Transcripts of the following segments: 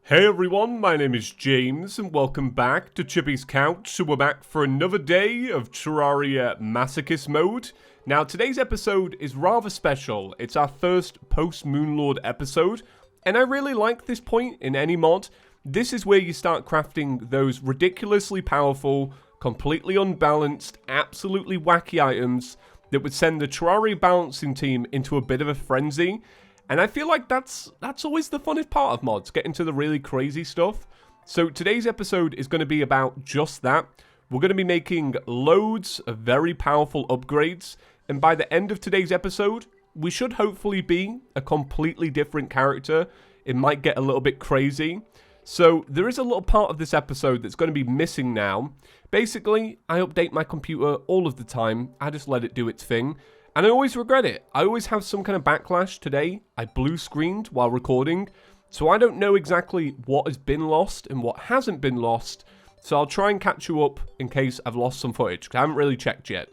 Hey everyone, my name is James and welcome back to ChippysCouch. So we're back for another day of Terraria Masochist mode. Now today's episode is rather special. It's our first post-Moonlord episode, and I really like this point in any mod. This is where you start crafting those ridiculously powerful, completely unbalanced, absolutely wacky items that would send the Terraria balancing team into a bit of a frenzy. And I feel like that's always the funnest part of mods, getting to the really crazy stuff. So today's episode is going to be about just that. We're going to be making loads of very powerful upgrades. And by the end of today's episode, we should hopefully be a completely different character. It might get a little bit crazy. So there is a little part of this episode that's going to be missing now. Basically, I update my computer all of the time. I just let it do its thing. And I always regret it. I always have some kind of backlash. Today, I blue screened while recording, so I don't know exactly what has been lost and what hasn't been lost, so I'll try and catch you up in case I've lost some footage, because I haven't really checked yet.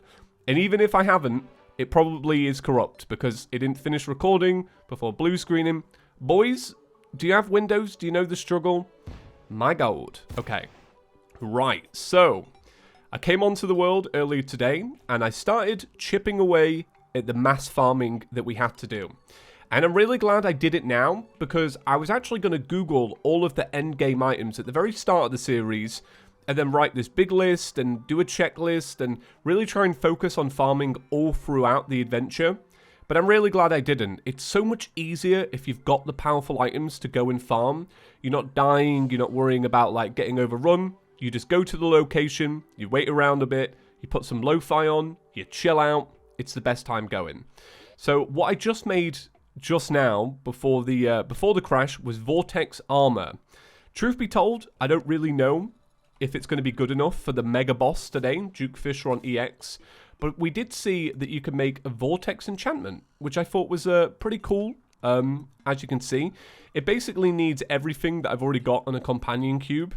And even if I haven't, it probably is corrupt, because it didn't finish recording before blue screening. Boys, do you have Windows? Do you know the struggle? My God. Okay. Right, so I came onto the world earlier today, and I started chipping away at the mass farming that we have to do. And I'm really glad I did it now, because I was actually going to Google all of the endgame items at the very start of the series, and then write this big list and do a checklist and really try and focus on farming all throughout the adventure. But I'm really glad I didn't. It's so much easier if you've got the powerful items to go and farm. You're not dying, you're not worrying about like getting overrun. You just go to the location, you wait around a bit, you put some lo-fi on, you chill out. It's the best time going. So what I just made just now before the crash was Vortex armor. Truth be told, I don't really know if it's going to be good enough for the mega boss today, Duke Fishron EX. But we did see that you can make a Vortex enchantment, which I thought was pretty cool. As you can see, it basically needs everything that I've already got on a companion cube.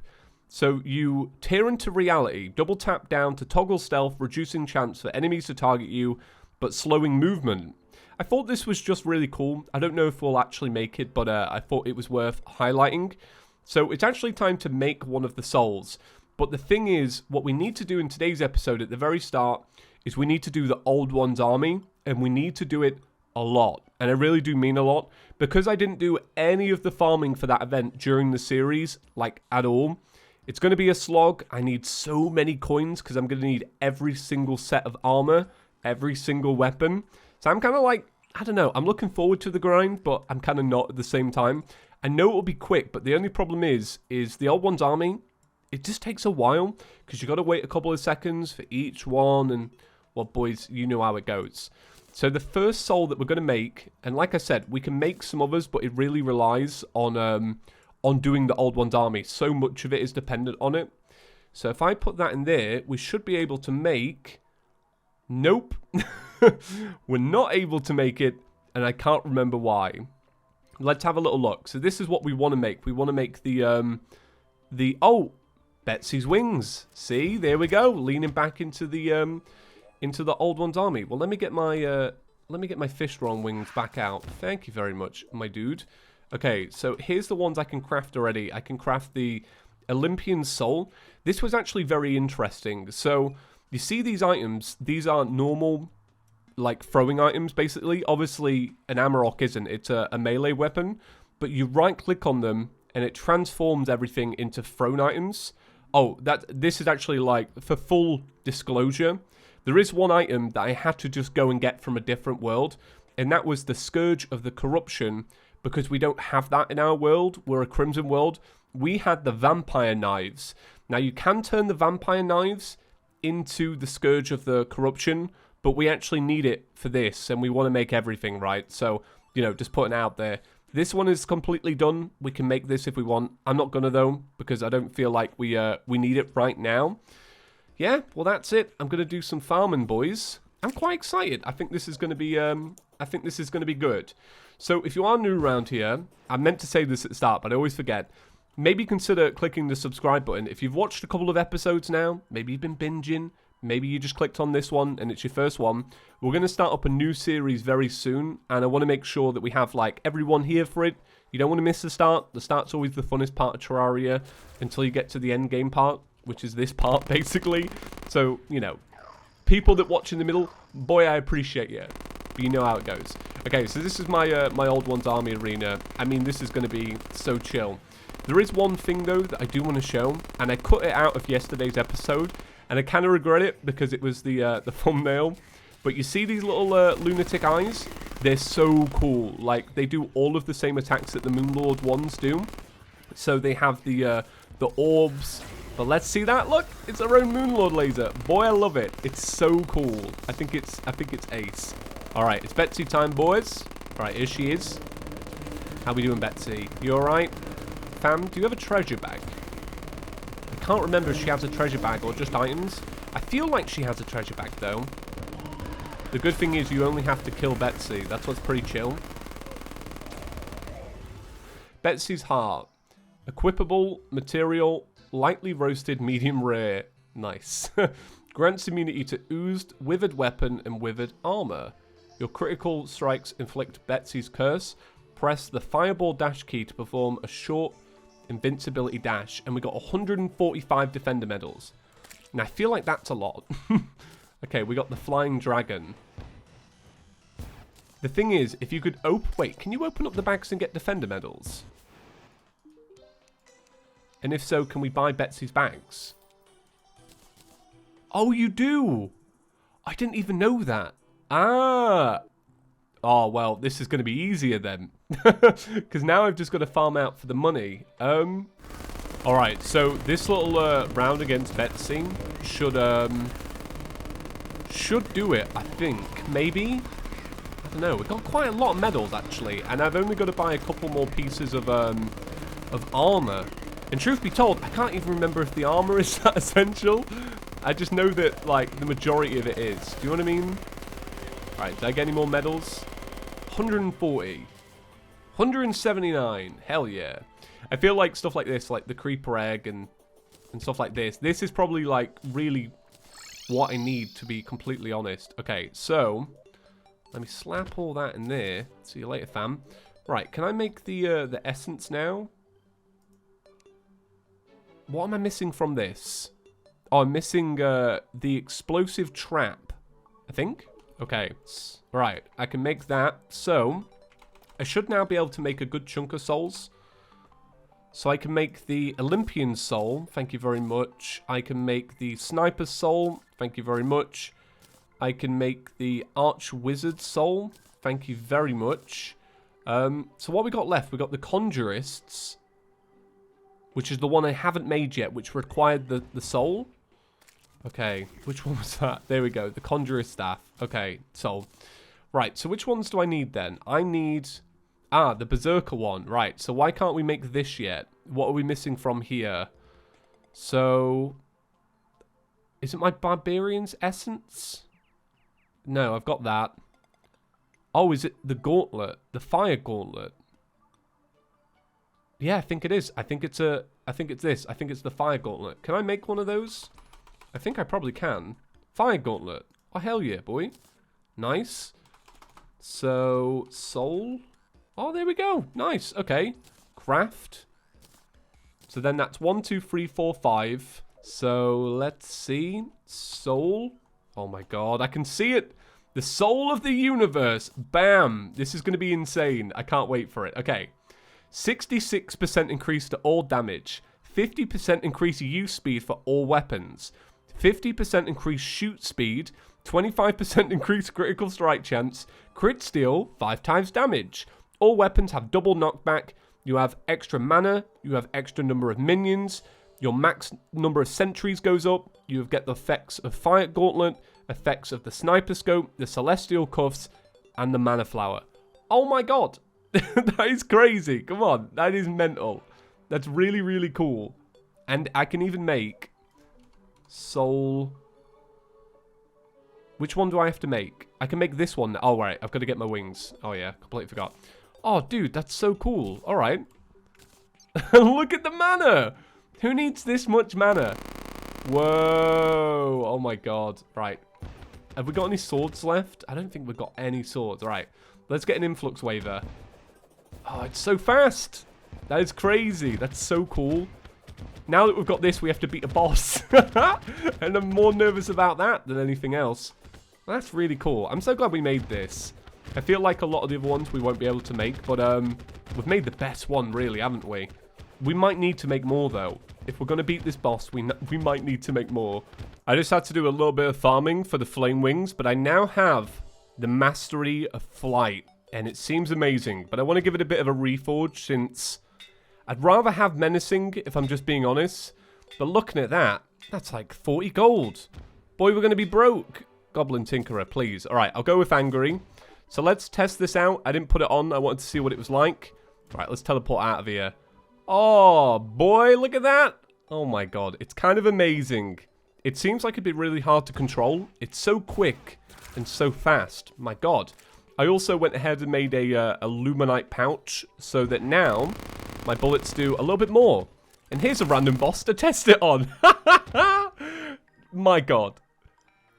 So you tear into reality, double tap down to toggle stealth, reducing chance for enemies to target you, but slowing movement. I thought this was just really cool. I don't know if we'll actually make it, but I thought it was worth highlighting. So it's actually time to make one of the souls. But the thing is, what we need to do in today's episode at the very start is we need to do the Old One's army, and we need to do it a lot. And I really do mean a lot, because I didn't do any of the farming for that event during the series, like at all. It's going to be a slog. I need so many coins because I'm going to need every single set of armor, every single weapon. So I'm kind of like, I don't know, I'm looking forward to the grind, but I'm kind of not at the same time. I know it will be quick, but the only problem is the Old One's army, it just takes a while because you got to wait a couple of seconds for each one. And, well, boys, you know how it goes. So the first soul that we're going to make, and like I said, we can make some others, but it really relies on doing the Old One's army. So much of it is dependent on it. So if I put that in there, we should be able to make... Nope. We're not able to make it, and I can't remember why. Let's have a little look. So this is what we want to make. We want to make oh, Betsy's wings. See, there we go. Leaning back into the Old One's army. Well, let me get my Fishron wings back out. Thank you very much, my dude. Okay, so here's the ones I can craft already. I can craft the Olympian Soul. This was actually very interesting. So, you see these items? These are normal, like, throwing items, basically. Obviously, an Amarok isn't. It's a melee weapon. But you right-click on them, and it transforms everything into thrown items. Oh, this is actually, like, for full disclosure, there is one item that I had to just go and get from a different world, and that was the Scourge of the Corruption, because we don't have that in our world. We're a Crimson world. We had the Vampire Knives. Now, you can turn the Vampire Knives into the Scourge of the Corruption, but we actually need it for this, and we want to make everything, right? So, you know, just putting it out there. This one is completely done. We can make this if we want. I'm not going to, though, because I don't feel like we need it right now. Yeah, well, that's it. I'm going to do some farming, boys. I'm quite excited. I think this is going to be good. So if you are new around here, I meant to say this at the start, but I always forget. Maybe consider clicking the subscribe button. If you've watched a couple of episodes now, maybe you've been binging, maybe you just clicked on this one and it's your first one. We're going to start up a new series very soon, and I want to make sure that we have like everyone here for it. You don't want to miss the start. The start's always the funnest part of Terraria until you get to the end game part, which is this part, basically. So, you know, people that watch in the middle, boy, I appreciate you. But you know how it goes. Okay, so this is my my old one's army arena. I mean, this is going to be so chill. There is one thing, though, that I do want to show, and I cut it out of yesterday's episode, and I kind of regret it because it was the thumbnail. But you see these little lunatic eyes? They're so cool. Like, they do all of the same attacks that the Moonlord ones do. So they have the orbs. But let's see that. Look, it's our own Moonlord laser. Boy, I love it. It's so cool. I think it's ace. All right, it's Betsy time, boys. All right, here she is. How we doing, Betsy? You all right? Fam, do you have a treasure bag? I can't remember if she has a treasure bag or just items. I feel like she has a treasure bag, though. The good thing is you only have to kill Betsy. That's what's pretty chill. Betsy's heart. Equipable, material, lightly roasted, medium rare. Nice. Grants immunity to oozed, withered weapon, and withered armor. Your critical strikes inflict Betsy's curse. Press the fireball dash key to perform a short invincibility dash. And we got 145 defender medals. And I feel like that's a lot. Okay, we got the flying dragon. The thing is, if you could wait, can you open up the bags and get defender medals? And if so, can we buy Betsy's bags? Oh, you do! I didn't even know that. Ah! Oh, well, this is going to be easier then. Because now I've just got to farm out for the money. Alright, so this little round against Betsy should do it, I think. Maybe? I don't know. We've got quite a lot of medals, actually. And I've only got to buy a couple more pieces of armor. And truth be told, I can't even remember if the armor is that essential. I just know that, like, the majority of it is. Do you know what I mean? Alright, did I get any more medals? 140. 179. Hell yeah. I feel like stuff like this, like the creeper egg and stuff like this. This is probably, like, really what I need, to be completely honest. Okay, so let me slap all that in there. See you later, fam. Right, can I make the essence now? What am I missing from this? Oh, I'm missing the explosive trap, I think. Okay, right, I can make that. So I should now be able to make a good chunk of souls. So I can make the Olympian soul, thank you very much. I can make the sniper soul, thank you very much. I can make the arch wizard soul, thank you very much. So what we got left? We got the conjurists, which is the one I haven't made yet, which required the soul. Okay, which one was that? There we go, the conjurist staff. Okay, soul. Right, so which ones do I need then? I need... Ah, the berserker one. Right, so why can't we make this yet? What are we missing from here? So... Is it my barbarian's essence? No, I've got that. Oh, is it the gauntlet? The fire gauntlet? Yeah, I think it is. I think it's this. I think it's the fire gauntlet. Can I make one of those? I think I probably can. Fire gauntlet. Oh, hell yeah, boy. Nice. So, soul... Oh, there we go. Nice. Okay. Craft. So then that's 1, 2, 3, 4, 5. So let's see. Soul. Oh my god. I can see it. The soul of the universe. Bam. This is going to be insane. I can't wait for it. Okay. 66% increase to all damage. 50% increase use speed for all weapons. 50% increase shoot speed. 25% increase critical strike chance. Crit steal. 5 times damage. All weapons have double knockback. You have extra mana. You have extra number of minions. Your max number of sentries goes up. You get the effects of Fire Gauntlet, effects of the Sniper Scope, the Celestial Cuffs, and the Mana Flower. Oh my god. That is crazy. Come on. That is mental. That's really, really cool. And I can even make Soul... Which one do I have to make? I can make this one. Oh, right. I've got to get my wings. Oh, yeah. Completely forgot. Oh, dude, that's so cool. All right. Look at the mana. Who needs this much mana? Whoa. Oh, my God. Right. Have we got any swords left? I don't think we've got any swords. All right. Let's get an influx waiver. Oh, it's so fast. That is crazy. That's so cool. Now that we've got this, we have to beat a boss. And I'm more nervous about that than anything else. That's really cool. I'm so glad we made this. I feel like a lot of the other ones we won't be able to make, but we've made the best one, really, haven't we? We might need to make more, though. If we're going to beat this boss, we might need to make more. I just had to do a little bit of farming for the flame wings, but I now have the mastery of flight, and it seems amazing. But I want to give it a bit of a reforge, since I'd rather have menacing, if I'm just being honest. But looking at that, that's like 40 gold. Boy, we're going to be broke. Goblin Tinkerer, please. All right, I'll go with angry. So let's test this out. I didn't put it on. I wanted to see what it was like. All right, let's teleport out of here. Oh, boy, look at that. Oh, my God. It's kind of amazing. It seems like it'd be really hard to control. It's so quick and so fast. My God. I also went ahead and made a luminite pouch so that now my bullets do a little bit more. And here's a random boss to test it on. My God.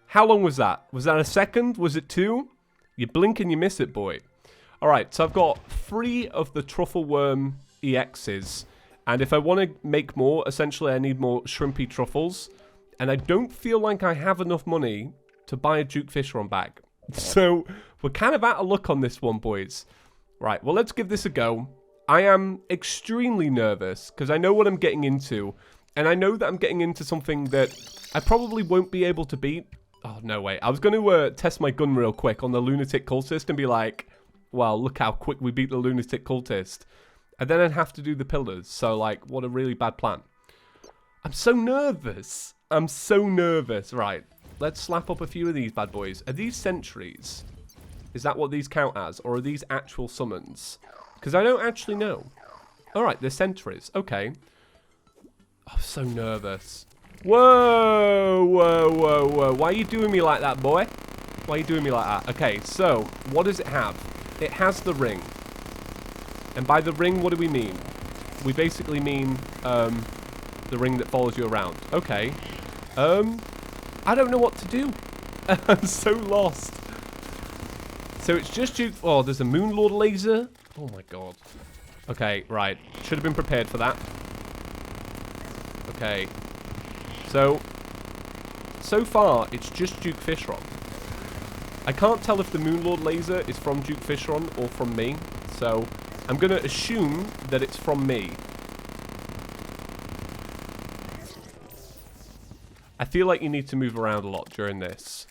How long was that? Was that a second? Was it 2? You blink and you miss it, boy. All right, so I've got 3 of the truffle worm EXs. And if I want to make more, essentially I need more shrimpy truffles. And I don't feel like I have enough money to buy a Duke Fishron bag. So we're kind of out of luck on this one, boys. Right, well, let's give this a go. I am extremely nervous because I know what I'm getting into. And I know that I'm getting into something that I probably won't be able to beat. Oh, no way. I was going to test my gun real quick on the lunatic cultist and be like, well, look how quick we beat the lunatic cultist. And then I'd have to do the pillars. So, like, what a really bad plan. I'm so nervous. I'm so nervous. Right. Let's slap up a few of these bad boys. Are these sentries? Is that what these count as? Or are these actual summons? Because I don't actually know. Alright, they're sentries. Okay. Oh, I'm so nervous. Whoa, whoa, whoa, whoa. Why are you doing me like that, boy? Why are you doing me like that? Okay, so, what does it have? It has the ring. And by the ring, what do we mean? We basically mean, the ring that follows you around. Okay. I don't know what to do. I'm so lost. So it's just Duke... Oh, there's a Moon Lord laser. Oh, my God. Okay, right. Should have been prepared for that. Okay. So far, it's just Duke Fishron. I can't tell if the Moon Lord laser is from Duke Fishron or from me. So I'm going to assume that it's from me. I feel like you need to move around a lot during this.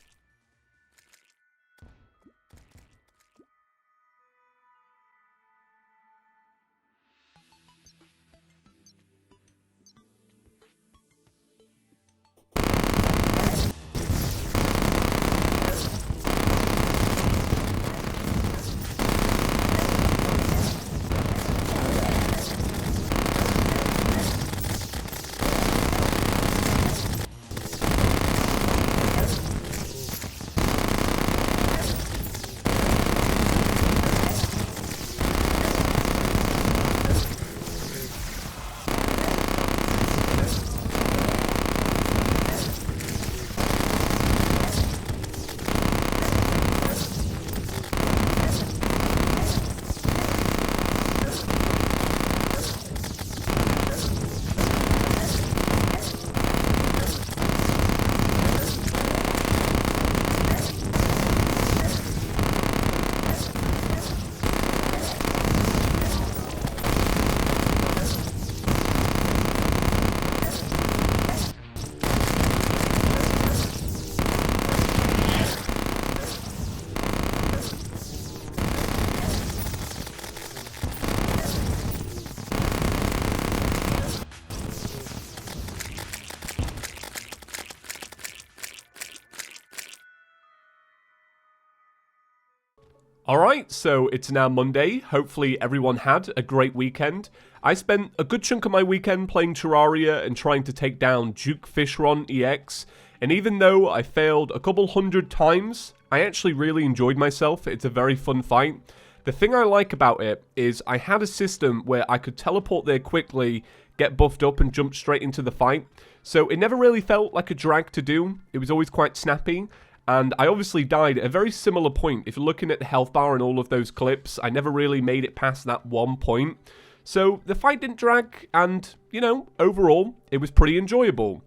Alright, so it's now Monday. Hopefully everyone had a great weekend. I spent a good chunk of my weekend playing Terraria and trying to take down Duke Fishron EX. And even though I failed a couple hundred times, I actually really enjoyed myself. It's a very fun fight. The thing I like about it is I had a system where I could teleport there quickly, get buffed up and jump straight into the fight. So it never really felt like a drag to do. It was always quite snappy. And I obviously died at a very similar point. If you're looking at the health bar and all of those clips, I never really made it past that one point. So the fight didn't drag, and, you know, overall, it was pretty enjoyable.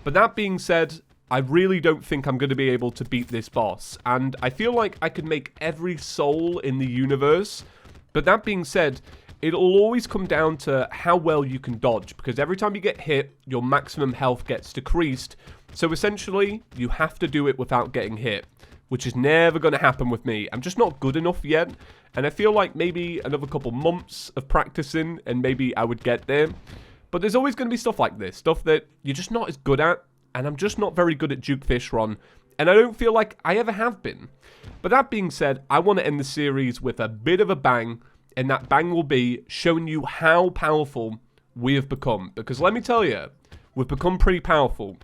But that being said, I really don't think I'm going to be able to beat this boss. And I feel like I could make every soul in the universe. But that being said, it'll always come down to how well you can dodge. Because every time you get hit, your maximum health gets decreased. So essentially, you have to do it without getting hit, which is never going to happen with me. I'm just not good enough yet, and I feel like maybe another couple months of practicing, and maybe I would get there. But there's always going to be stuff like this, stuff that you're just not as good at, and I'm just not very good at Duke Fishron, and I don't feel like I ever have been. But that being said, I want to end the series with a bit of a bang, and that bang will be showing you how powerful we have become. Because let me tell you, we've become pretty powerful.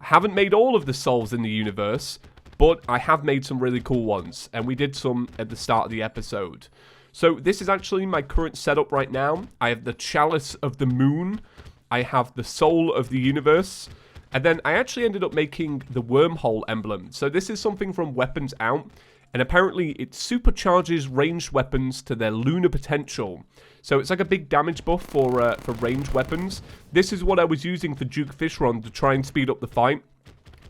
I haven't made all of the souls in the universe, but I have made some really cool ones, and we did some at the start of the episode. So this is actually my current setup right now. I have the Chalice of the Moon, I have the Soul of the Universe, and then I actually ended up making the Wormhole emblem. So this is something from Weapons Out, and apparently it supercharges ranged weapons to their lunar potential. So it's like a big damage buff for ranged weapons. This is what I was using for Duke Fishron to try and speed up the fight.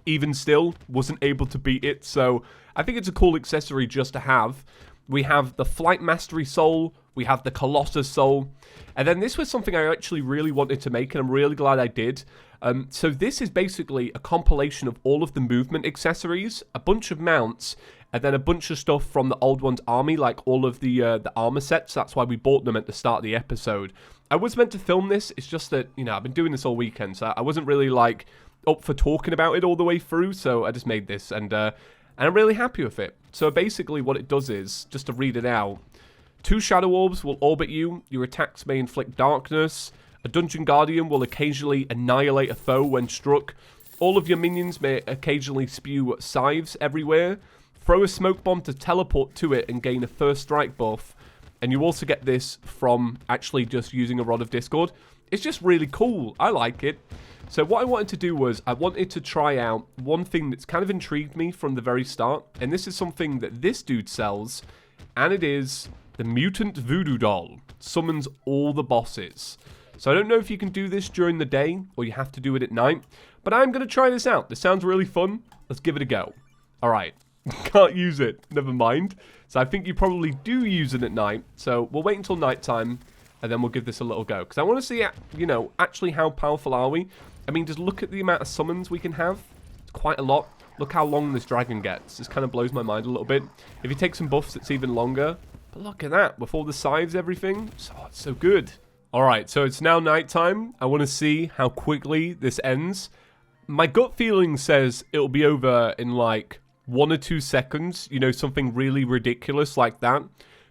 Even still, wasn't able to beat it, so I think it's a cool accessory just to have. We have the Flight Mastery Soul, we have the Colossus Soul, and then this was something I actually really wanted to make, and I'm really glad I did. So this is basically a compilation of all of the movement accessories, a bunch of mounts, and then a bunch of stuff from the Old One's army, like all of the armor sets. That's why we bought them at the start of the episode. I was meant to film this, it's just that, you know, I've been doing this all weekend, so I wasn't really, like, up for talking about it all the way through, so I just made this, and I'm really happy with it. So basically what it does is, just to read it out, 2 Shadow Orbs will orbit you, your attacks may inflict darkness, a Dungeon Guardian will occasionally annihilate a foe when struck, all of your minions may occasionally spew scythes everywhere, throw a smoke bomb to teleport to it and gain a first strike buff, and you also get this from actually just using a Rod of Discord. It's just really cool, I like it. So what I wanted to do was, I wanted to try out one thing that's kind of intrigued me from the very start, and this is something that this dude sells, and it is the Mutant Voodoo Doll. Summons all the bosses. So I don't know if you can do this during the day, or you have to do it at night, but I'm going to try this out. This sounds really fun. Let's give it a go. Alright, can't use it, never mind. So I think you probably do use it at night, so we'll wait until nighttime, and then we'll give this a little go. Because I want to see, you know, actually how powerful are we? I mean, just look at the amount of summons we can have. It's quite a lot. Look how long this dragon gets. This kind of blows my mind a little bit. If you take some buffs, it's even longer. But look at that. With all the scythes, everything. Oh, it's so good. Alright, so it's now nighttime. I want to see how quickly this ends. My gut feeling says it'll be over in like 1 or 2 seconds. You know, something really ridiculous like that.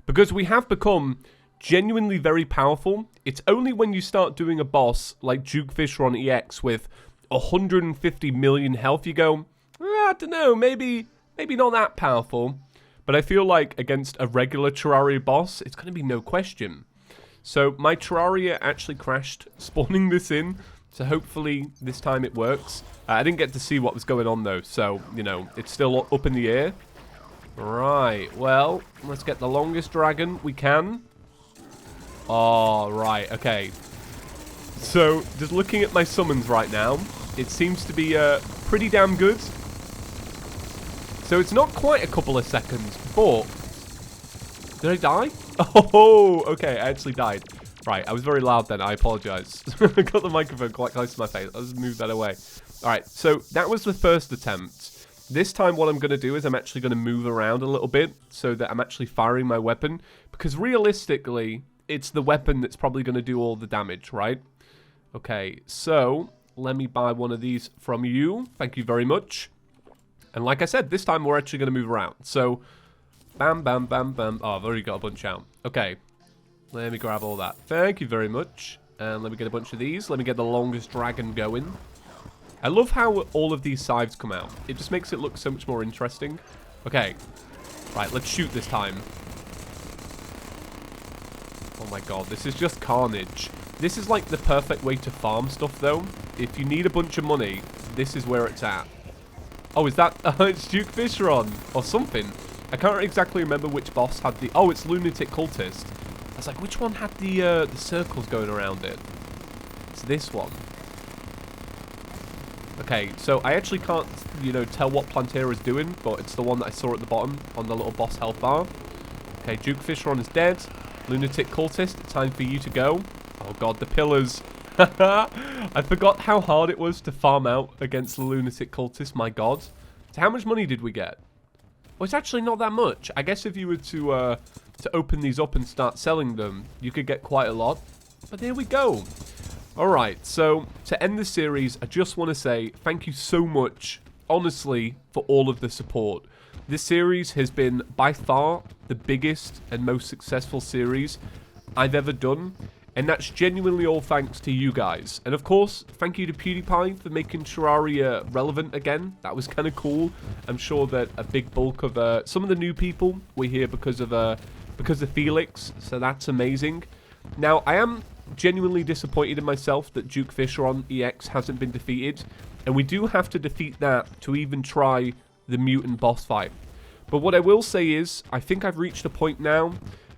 Because we have become genuinely very powerful. It's only when you start doing a boss like Duke Fishron EX with 150 million health you go, I don't know, maybe not that powerful. But I feel like against a regular Terraria boss, it's going to be no question. So my Terraria actually crashed spawning this in, so hopefully this time it works. I didn't get to see what was going on though, so, you know, it's still up in the air. Right, well, let's get the longest dragon we can. Oh, right, okay. So, just looking at my summons right now, it seems to be pretty damn good. So it's not quite a couple of seconds, but... Did I die? Oh, okay, I actually died. Right, I was very loud then, I apologize. I got the microphone quite close to my face. I'll just move that away. Alright, so that was the first attempt. This time what I'm going to do is I'm actually going to move around a little bit so that I'm actually firing my weapon. Because realistically, it's the weapon that's probably going to do all the damage, right? Okay, so let me buy one of these from you. Thank you very much. And like I said, this time we're actually going to move around. So, bam, bam, bam, bam. Oh, I've already got a bunch out. Okay, let me grab all that. Thank you very much. And let me get a bunch of these. Let me get the longest dragon going. I love how all of these scythes come out. It just makes it look so much more interesting. Okay, right, let's shoot this time. Oh my god, this is just carnage. This is like the perfect way to farm stuff though. If you need a bunch of money, this is where it's at. Oh, is that... it's Duke Fishron or something. I can't exactly remember which boss had the... Oh, it's Lunatic Cultist. I was like, which one had the circles going around it? It's this one. Okay, so I actually can't, you know, tell what Plantera is doing, but it's the one that I saw at the bottom on the little boss health bar. Okay, Duke Fishron is dead. Lunatic Cultist, time for you to go. Oh god, the pillars. I forgot how hard it was to farm out against the Lunatic Cultist, my god. So how much money did we get? Well, it's actually not that much. I guess if you were to open these up and start selling them, you could get quite a lot. But there we go. Alright, so to end the series, I just want to say thank you so much, honestly, for all of the support. This series has been by far the biggest and most successful series I've ever done. And that's genuinely all thanks to you guys. And of course, thank you to PewDiePie for making Terraria relevant again. That was kind of cool. I'm sure that a big bulk of some of the new people were here because of Felix. So that's amazing. Now, I am genuinely disappointed in myself that Duke Fishron EX hasn't been defeated. And we do have to defeat that to even try the mutant boss fight. But what I will say is, I think I've reached a point now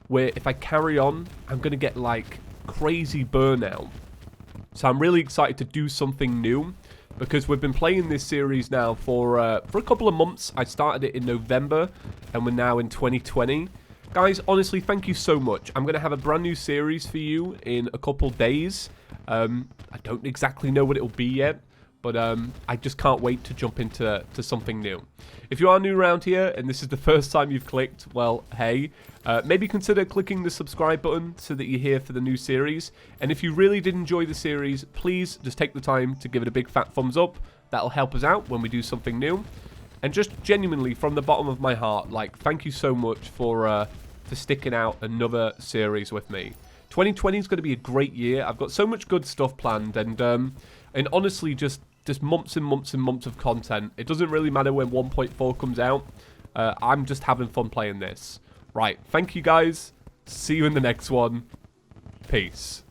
where if I carry on, I'm going to get like crazy burnout. So I'm really excited to do something new because we've been playing this series now for a couple of months. I started it in November and we're now in 2020. Guys, honestly, thank you so much. I'm going to have a brand new series for you in a couple days. I don't exactly know what it'll be yet, but I just can't wait to jump into something new. If you are new around here and this is the first time you've clicked, well, hey, maybe consider clicking the subscribe button so that you're here for the new series. And if you really did enjoy the series, please just take the time to give it a big fat thumbs up. That'll help us out when we do something new. And just genuinely, from the bottom of my heart, like, thank you so much for sticking out another series with me. 2020 is going to be a great year. I've got so much good stuff planned, and honestly, just months and months and months of content. It doesn't really matter when 1.4 comes out. I'm just having fun playing this. Right, thank you guys. See you in the next one. Peace.